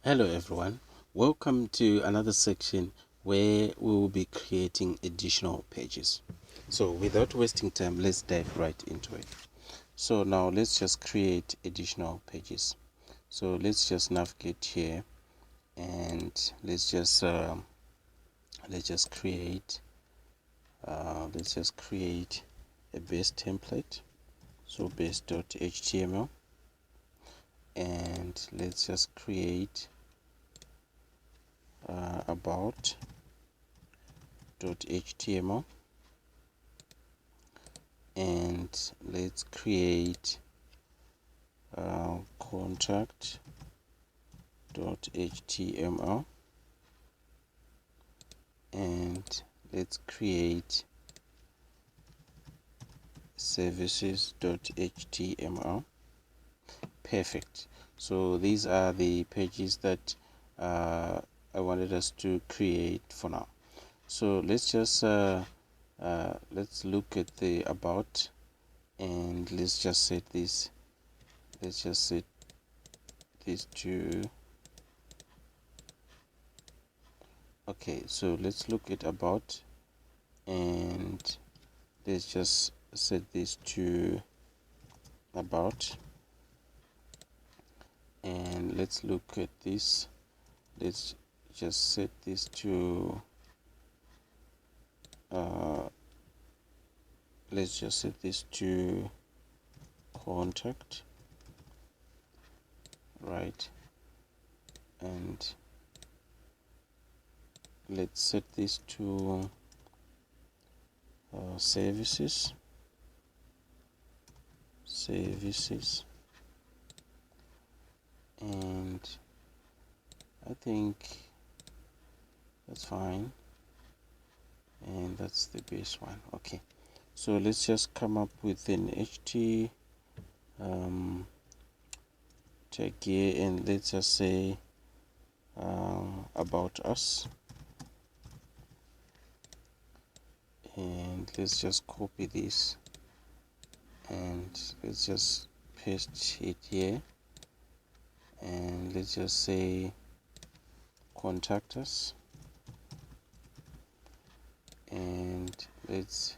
Hello everyone, welcome to another section where we will be creating additional pages. So without wasting time, let's dive right into it. So now let's just create additional pages. So let's just navigate here and let's just create a base template. So base.html, and let's just create about.html, and let's create contact.html, and let's create services.html. Perfect. So these are the pages that I wanted us to create for now. So let's just let's look at the about, and let's just set this to okay. So let's look at about, and let's just set this to about, and let's look at this. Let's just set this to let's just set this to contact, right? And let's set this to services, and I think that's fine, and that's the base one. Okay, so let's just come up with an ht tag here, and let's just say about us, and let's just copy this and let's just paste it here, and let's just say contact us, and let's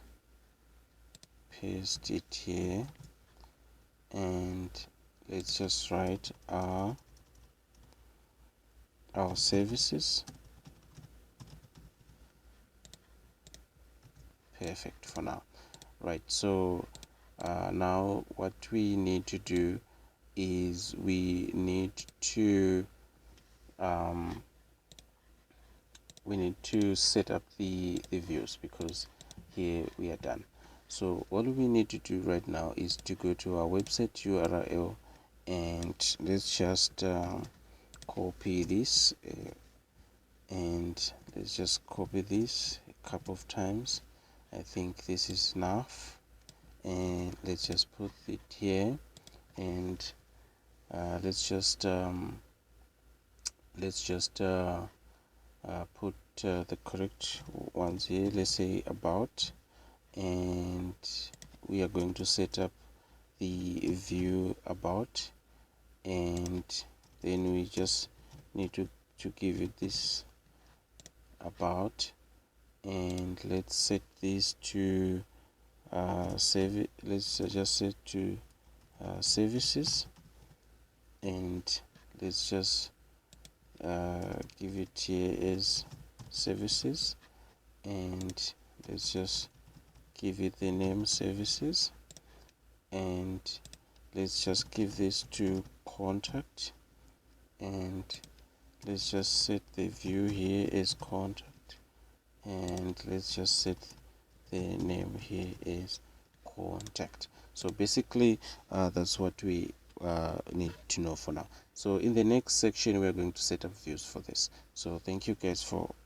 paste it here, and let's just write our services. Perfect for now, right? So now what we need to do is we need to set up the views, because here we are done. So all we need to do right now is to go to our website URL, and let's just copy this and let's just copy this a couple of times. I think this is enough, and let's just put it here, and let's just put the correct ones here. Let's say about, and we are going to set up the view about, and then we just need to give it this about, and let's set this to save it. Let's just set to services, and let's just give it here as services, and let's just give it the name services, and let's just give this to contact, and let's just set the view here as contact, and let's just set the name here as contact. So basically that's what we need to know for now. So in the next section, we're going to set up views for this. So thank you guys for